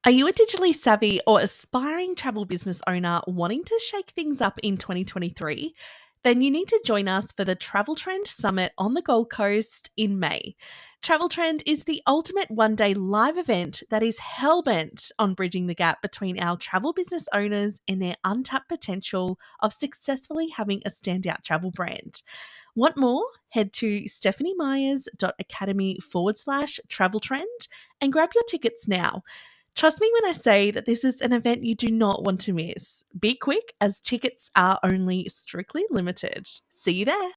Are you a digitally savvy or aspiring travel business owner wanting to shake things up in 2023? Then you need to join us for the Travel Trend Summit on the Gold Coast in May. Travel Trend is the ultimate one-day live event that is hell-bent on bridging the gap between our travel business owners and their untapped potential of successfully having a standout travel brand. Want more? Head to stephaниemyers.academy/travel trend and grab your tickets now. Trust me when I say that this is an event you do not want to miss. Be quick, as tickets are only strictly limited. See you there.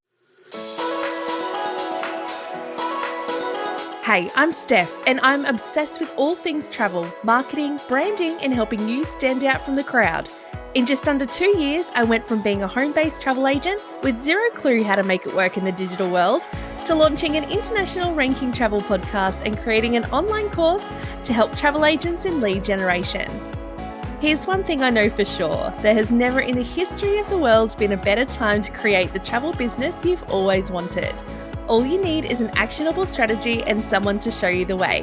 Hey, I'm Steph, and I'm obsessed with all things travel, marketing, branding, and helping you stand out from the crowd. In just under 2 years, I went from being a home-based travel agent with zero clue how to make it work in the digital world to launching an international ranking travel podcast and creating an online course to help travel agents in lead generation. Here's one thing I know for sure. There has never in the history of the world been a better time to create the travel business you've always wanted. All you need is an actionable strategy and someone to show you the way.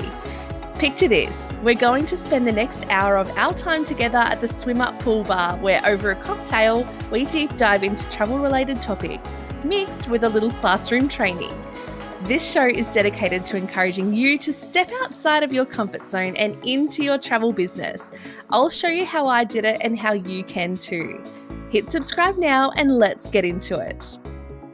Picture this. We're going to spend the next hour of our time together at the Swim Up Pool Bar, where over a cocktail, we deep dive into travel-related topics, mixed with a little classroom training. This show is dedicated to encouraging you to step outside of your comfort zone and into your travel business. I'll show you how I did it and how you can too. Hit subscribe now and let's get into it.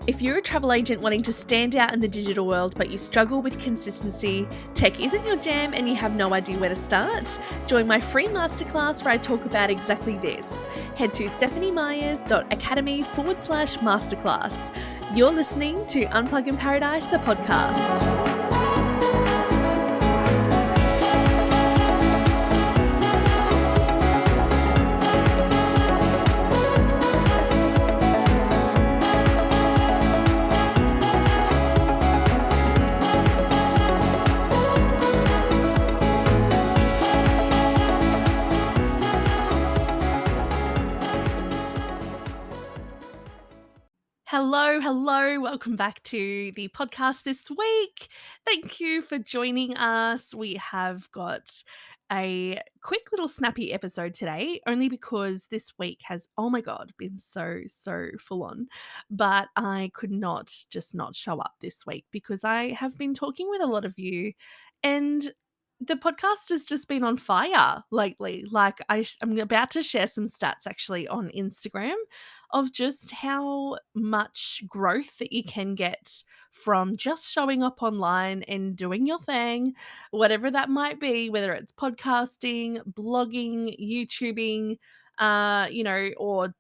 If you're a travel agent wanting to stand out in the digital world but you struggle with consistency, tech isn't your jam and you have no idea where to start, join my free masterclass where I talk about exactly this. Head to stephaниemyers.academy/masterclass. You're listening to Unplug in Paradise, the podcast. Hello. Welcome back to the podcast this week. Thank you for joining us. We have got a quick little snappy episode today, only because this week has, oh my God, been so full on. But I could not show up this week because I have been talking with a lot of you, and the podcast has just been on fire lately. Like I'm about to share some stats actually on Instagram of just how much growth that you can get from just showing up online and doing your thing, whatever that might be, whether it's podcasting, blogging, YouTubing, or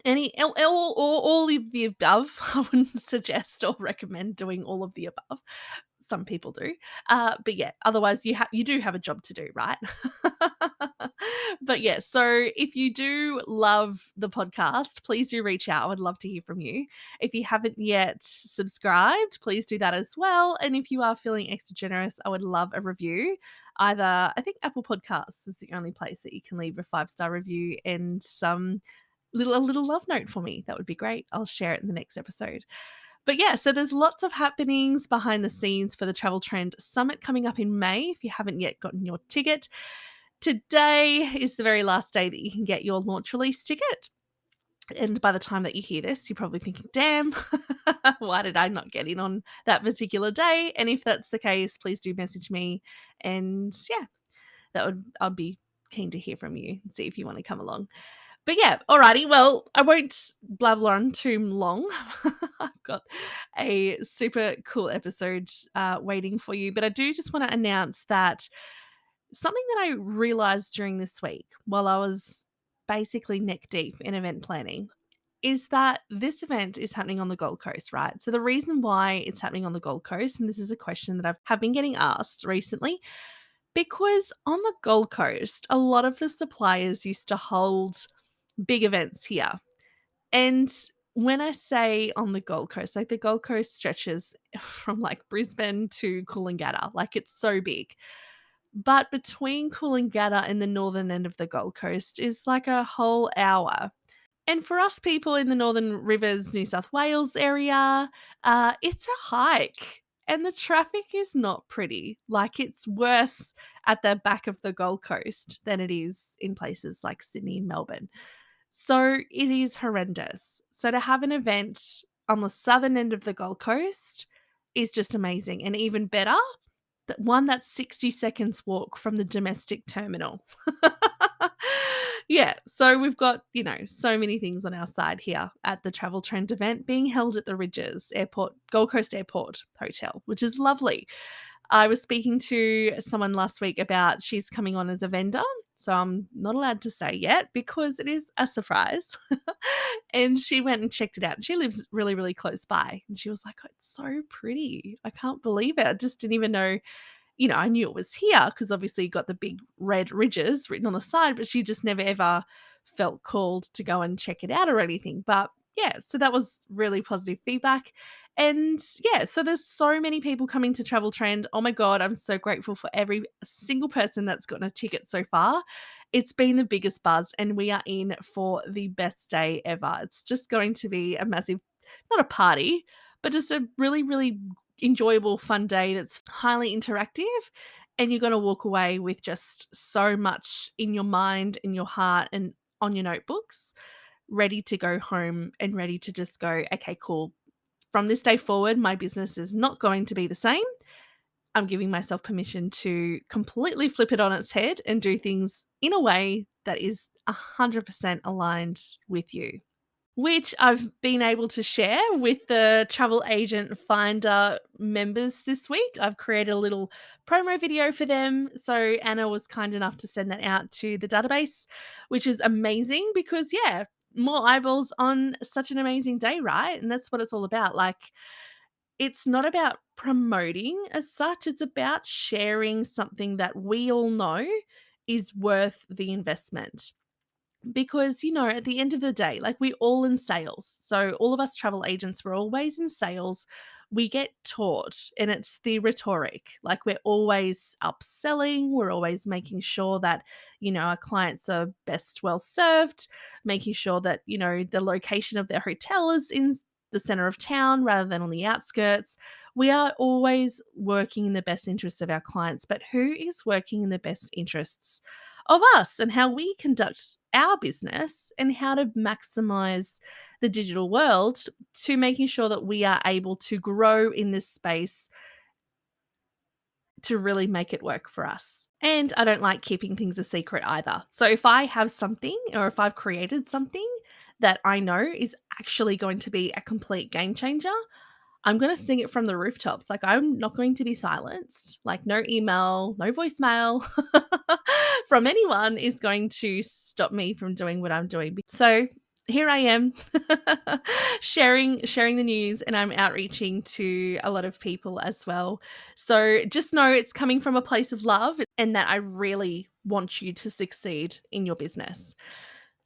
all of the above. I wouldn't suggest or recommend doing all of the above. Some people do. But yeah, otherwise you do have a job to do, right? But yeah, so if you do love the podcast, please do reach out. I would love to hear from you. If you haven't yet subscribed, please do that as well. And if you are feeling extra generous, I would love a review. Either, I think Apple Podcasts is the only place that you can leave a 5-star review and a little love note for me. That would be great. I'll share it in the next episode. But yeah, so there's lots of happenings behind the scenes for the Travel Trend Summit coming up in May. If you haven't yet gotten your ticket, today is the very last day that you can get your launch release ticket. And by the time that you hear this, you're probably thinking, damn, why did I not get in on that particular day? And if that's the case, please do message me. And yeah, I'd be keen to hear from you and see if you want to come along. But yeah, alrighty. Well, I won't blabber on too long. I've got a super cool episode waiting for you. But I do just want to announce that something that I realized during this week while I was basically neck deep in event planning is that this event is happening on the Gold Coast, right? So the reason why it's happening on the Gold Coast, and this is a question that have been getting asked recently, because on the Gold Coast, a lot of the suppliers used to hold big events here. And when I say on the Gold Coast, like the Gold Coast stretches from like Brisbane to Coolangatta, like it's so big. But between Coolangatta and the northern end of the Gold Coast is like a whole hour. And for us people in the Northern Rivers, New South Wales area, it's a hike. and the traffic is not pretty. Like, it's worse at the back of the Gold Coast than it is in places like Sydney and Melbourne. So it is horrendous. So to have an event on the southern end of the Gold Coast is just amazing, and even better, that one that's 60 seconds walk from the domestic terminal. Yeah, so we've got, so many things on our side here at the Travel Trend event being held at the Ridges Airport, Gold Coast Airport Hotel, which is lovely. I was speaking to someone last week about she's coming on as a vendor, so I'm not allowed to say yet because it is a surprise. And she went and checked it out. She lives really, really close by, and she was like, "Oh, it's so pretty. I can't believe it. I just didn't even know." I knew it was here because obviously you got the big red ridges written on the side, but she just never ever felt called to go and check it out or anything. But yeah, so that was really positive feedback. And yeah, so there's so many people coming to Travel Trend. Oh my God, I'm so grateful for every single person that's gotten a ticket so far. It's been the biggest buzz, and we are in for the best day ever. It's just going to be a massive, not a party, but just a really, really enjoyable, fun day that's highly interactive. And you're going to walk away with just so much in your mind, in your heart, and on your notebooks, ready to go home and ready to just go, okay, cool. From this day forward, my business is not going to be the same. I'm giving myself permission to completely flip it on its head and do things in a way that is 100% aligned with you, which I've been able to share with the travel agent finder members this week. I've created a little promo video for them. So Anna was kind enough to send that out to the database, which is amazing because, yeah, more eyeballs on such an amazing day, right? And that's what it's all about. Like, it's not about promoting as such, it's about sharing something that we all know is worth the investment. Because, at the end of the day, like, we're all in sales. So all of us travel agents, we're always in sales. We get taught, and it's the rhetoric. Like, we're always upselling, we're always making sure that, our clients are best well served, making sure that, the location of their hotel is in the center of town rather than on the outskirts. We are always working in the best interests of our clients, but who is working in the best interests of us and how we conduct our business and how to maximize the digital world to making sure that we are able to grow in this space to really make it work for us. And I don't like keeping things a secret either. So if I have something or if I've created something that I know is actually going to be a complete game changer, I'm going to sing it from the rooftops. Like, I'm not going to be silenced. Like, no email, no voicemail from anyone is going to stop me from doing what I'm doing. So here I am sharing the news, and I'm outreaching to a lot of people as well. So just know it's coming from a place of love and that I really want you to succeed in your business.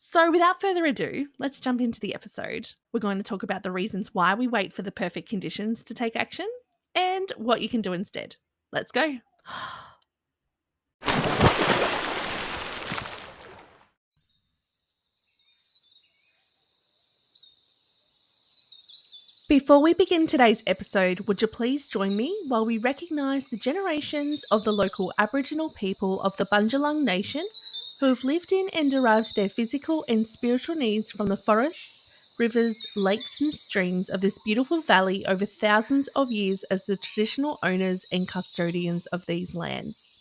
So, without further ado, let's jump into the episode. We're going to talk about the reasons why we wait for the perfect conditions to take action and what you can do instead. Let's go. Before we begin today's episode, would you please join me while we recognise the generations of the local Aboriginal people of the Bundjalung Nation who have lived in and derived their physical and spiritual needs from the forests, rivers, lakes and streams of this beautiful valley over thousands of years as the traditional owners and custodians of these lands.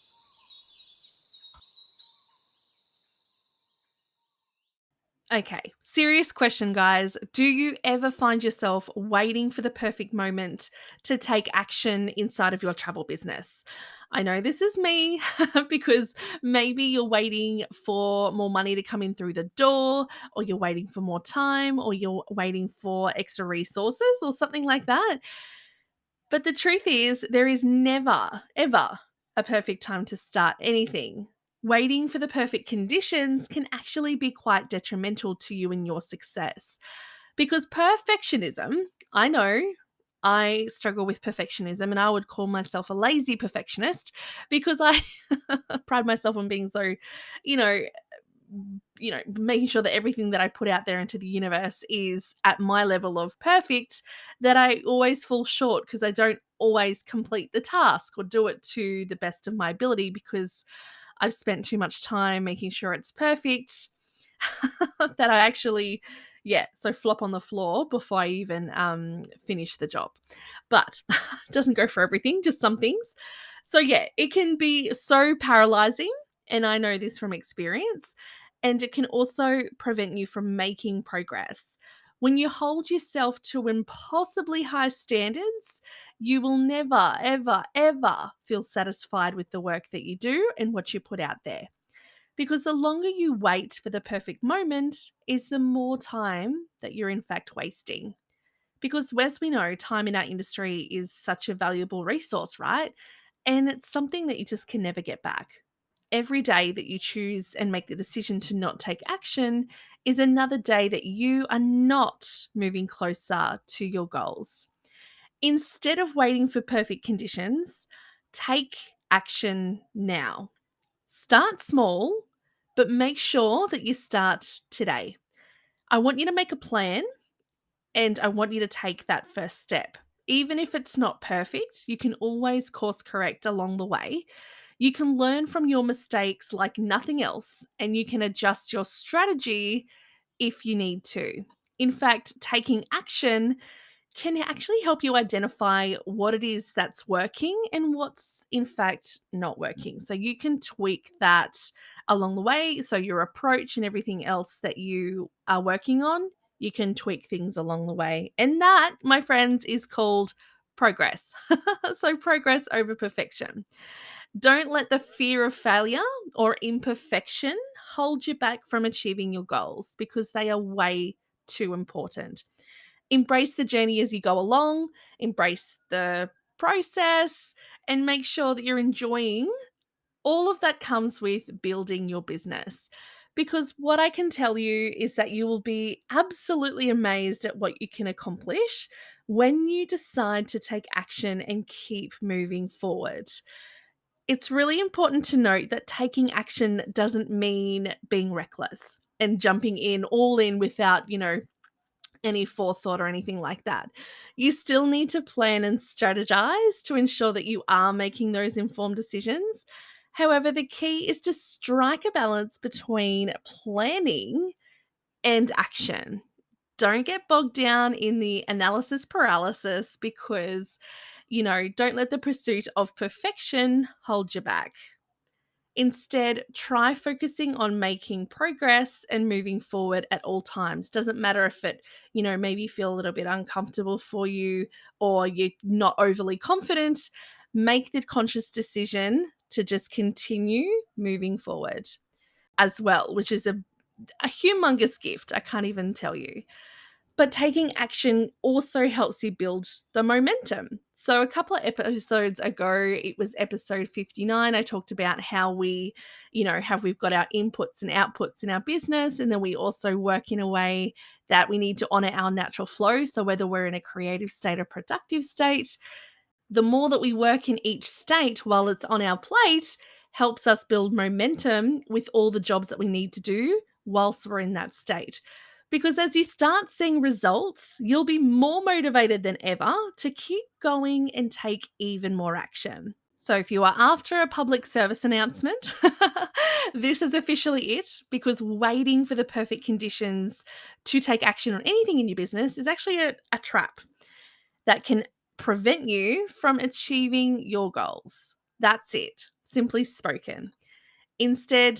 Okay, serious question, guys. Do you ever find yourself waiting for the perfect moment to take action inside of your travel business? I know this is me because maybe you're waiting for more money to come in through the door, or you're waiting for more time, or you're waiting for extra resources, or something like that. But the truth is, there is never, ever a perfect time to start anything. Waiting for the perfect conditions can actually be quite detrimental to you and your success. Because perfectionism, I know I struggle with perfectionism, and I would call myself a lazy perfectionist because I pride myself on being so, you know, making sure that everything that I put out there into the universe is at my level of perfect, that I always fall short because I don't always complete the task or do it to the best of my ability because I've spent too much time making sure it's perfect that I actually, yeah, so flop on the floor before I even finish the job. But it doesn't go for everything, just some things. So, yeah, it can be so paralyzing. And I know this from experience. And it can also prevent you from making progress. When you hold yourself to impossibly high standards, you will never, ever, ever feel satisfied with the work that you do and what you put out there. Because the longer you wait for the perfect moment is the more time that you're in fact wasting. Because as we know, time in our industry is such a valuable resource, right? And it's something that you just can never get back. Every day that you choose and make the decision to not take action is another day that you are not moving closer to your goals. Instead of waiting for perfect conditions, take action now. Start small, but make sure that you start today. I want you to make a plan and I want you to take that first step. Even if it's not perfect, you can always course correct along the way. You can learn from your mistakes like nothing else, and you can adjust your strategy if you need to. In fact, taking action can actually help you identify what it is that's working and what's in fact not working. So you can tweak that along the way. So your approach and everything else that you are working on, you can tweak things along the way. And that, my friends, is called progress. So progress over perfection. Don't let the fear of failure or imperfection hold you back from achieving your goals because they are way too important. Embrace the journey as you go along, embrace the process, and make sure that you're enjoying all of that comes with building your business. Because what I can tell you is that you will be absolutely amazed at what you can accomplish when you decide to take action and keep moving forward. It's really important to note that taking action doesn't mean being reckless and jumping in all in without, any forethought or anything like that. You still need to plan and strategize to ensure that you are making those informed decisions. However, the key is to strike a balance between planning and action. Don't get bogged down in the analysis paralysis because, don't let the pursuit of perfection hold you back. Instead, try focusing on making progress and moving forward at all times. Doesn't matter if it, maybe feel a little bit uncomfortable for you or you're not overly confident. Make the conscious decision to just continue moving forward as well, which is a humongous gift. I can't even tell you. But taking action also helps you build the momentum. So, a couple of episodes ago, it was episode 59. I talked about how we've got our inputs and outputs in our business. And then we also work in a way that we need to honor our natural flow. So, whether we're in a creative state or productive state, the more that we work in each state while it's on our plate helps us build momentum with all the jobs that we need to do whilst we're in that state. Because as you start seeing results, you'll be more motivated than ever to keep going and take even more action. So, if you are after a public service announcement, this is officially it because waiting for the perfect conditions to take action on anything in your business is actually a trap that can prevent you from achieving your goals. That's it, simply spoken. Instead,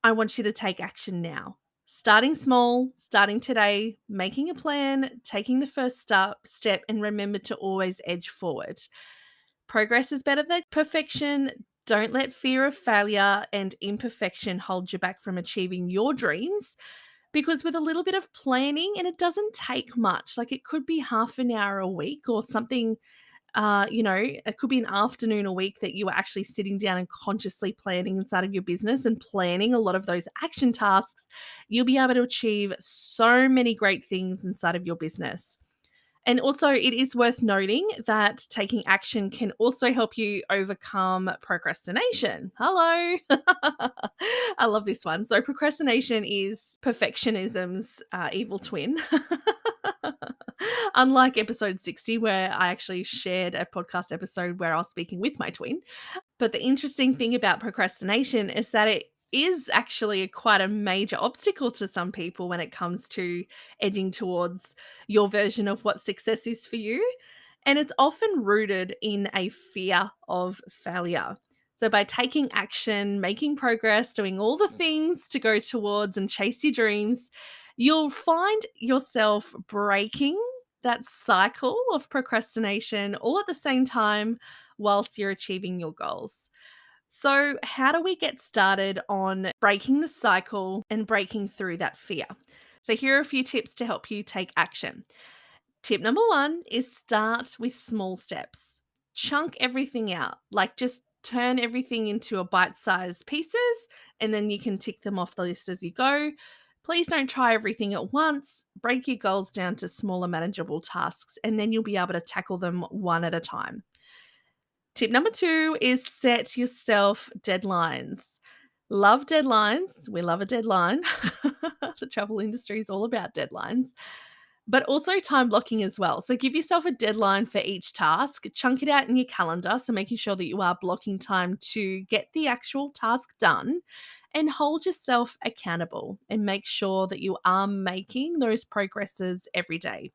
I want you to take action now. Starting small, starting today, making a plan, taking the first step, and remember to always edge forward. Progress is better than perfection. Don't let fear of failure and imperfection hold you back from achieving your dreams because with a little bit of planning, and it doesn't take much, like it could be half an hour a week or something, it could be an afternoon a week that you are actually sitting down and consciously planning inside of your business and planning a lot of those action tasks. You'll be able to achieve so many great things inside of your business. And also, it is worth noting that taking action can also help you overcome procrastination. Hello. I love this one. So, procrastination is perfectionism's evil twin. Unlike episode 60, where I actually shared a podcast episode where I was speaking with my twin. But the interesting thing about procrastination is that it is actually quite a major obstacle to some people when it comes to edging towards your version of what success is for you. And it's often rooted in a fear of failure. So, by taking action, making progress, doing all the things to go towards and chase your dreams, you'll find yourself breaking that cycle of procrastination all at the same time whilst you're achieving your goals. So, how do we get started on breaking the cycle and breaking through that fear? So, here are a few tips to help you take action. Tip number one is start with small steps. Chunk everything out, like just turn everything into a bite sized pieces, and then you can tick them off the list as you go. Please don't try everything at once. Break your goals down to smaller, manageable tasks, and then you'll be able to tackle them one at a time. Tip number two is set yourself deadlines. Love deadlines. We love a deadline. The travel industry is all about deadlines, but also time blocking as well. So give yourself a deadline for each task, chunk it out in your calendar. So making sure that you are blocking time to get the actual task done and hold yourself accountable and make sure that you are making those progresses every day.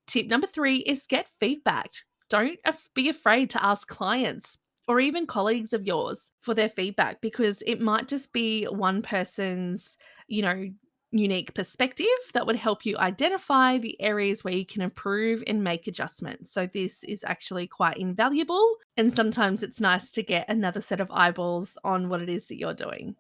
Tip number three is get feedback. Don't be afraid to ask clients or even colleagues of yours for their feedback because it might just be one person's, you know, unique perspective that would help you identify the areas where you can improve and make adjustments. So this is actually quite invaluable and sometimes it's nice to get another set of eyeballs on what it is that you're doing.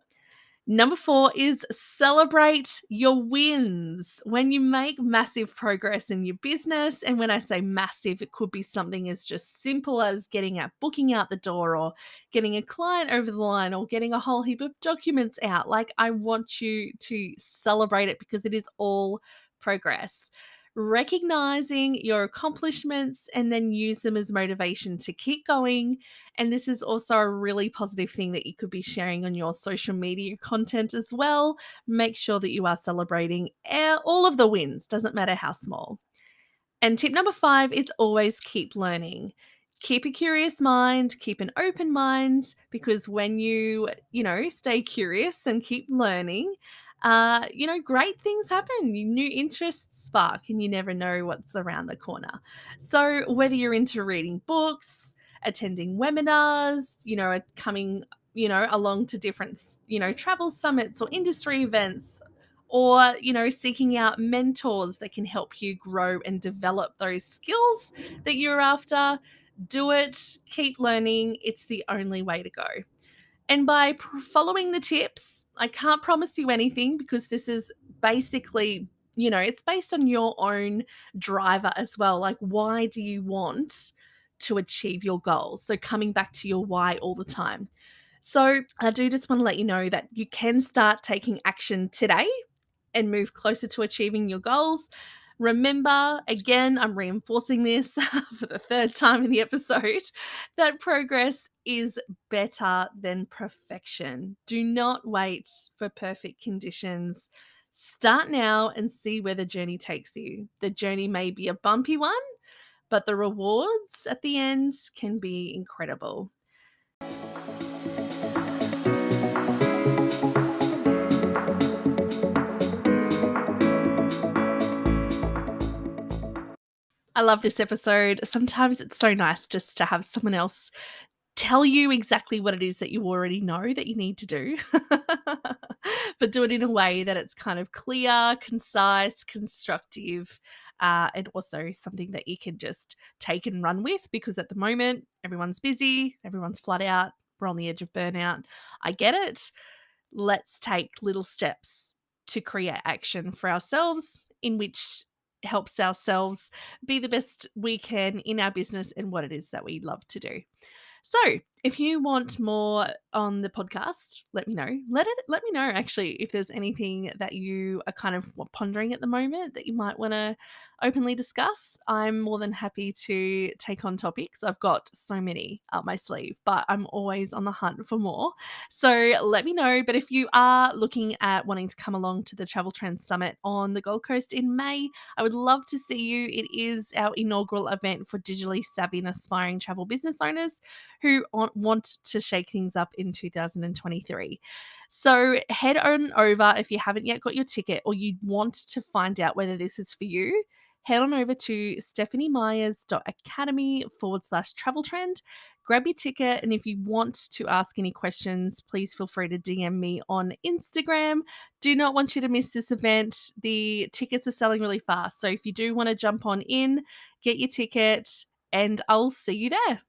Number four is celebrate your wins. When you make massive progress in your business, and when I say massive, it could be something as just simple as getting a booking out the door or getting a client over the line or getting a whole heap of documents out. Like, I want you to celebrate it because it is all progress. Recognizing your accomplishments and then use them as motivation to keep going, and this is also a really positive thing that you could be sharing on your social media content as well. Make sure that you are celebrating all of the wins, doesn't matter how small. And tip number five is always keep learning. Keep a curious mind, keep an open mind, because when you stay curious and keep learning, great things happen. New interests spark, and you never know what's around the corner. So, whether you're into reading books, attending webinars, coming, along to different, travel summits or industry events, or seeking out mentors that can help you grow and develop those skills that you're after, do it, keep learning. It's the only way to go. And by following the tips, I can't promise you anything because this is basically, it's based on your own driver as well. Like, why do you want to achieve your goals? So coming back to your why all the time. So I do just want to let you know that you can start taking action today and move closer to achieving your goals. Remember, again, I'm reinforcing this for the third time in the episode, that progress is better than perfection. Do not wait for perfect conditions. Start now and see where the journey takes you. The journey may be a bumpy one, but the rewards at the end can be incredible. I love this episode. Sometimes it's so nice just to have someone else tell you exactly what it is that you already know that you need to do, but do it in a way that it's kind of clear, concise, constructive, and also something that you can just take and run with because at the moment, everyone's busy, everyone's flat out, we're on the edge of burnout. I get it. Let's take little steps to create action for ourselves in which helps ourselves be the best we can in our business and what it is that we love to do. So, If you want more on the podcast, let me know. Let me know actually if there's anything that you are kind of pondering at the moment that you might want to openly discuss. I'm more than happy to take on topics. I've got so many up my sleeve, but I'm always on the hunt for more. So let me know. But if you are looking at wanting to come along to the Travel Trends Summit on the Gold Coast in May, I would love to see you. It is our inaugural event for digitally savvy and aspiring travel business owners who want to shake things up in 2023. So head on over if you haven't yet got your ticket or you want to find out whether this is for you. Head on over to stephaniemyers.academy/travel trend. Grab your ticket. And if you want to ask any questions, please feel free to DM me on Instagram. Do not want you to miss this event. The tickets are selling really fast. So if you do want to jump on in, get your ticket, and I'll see you there.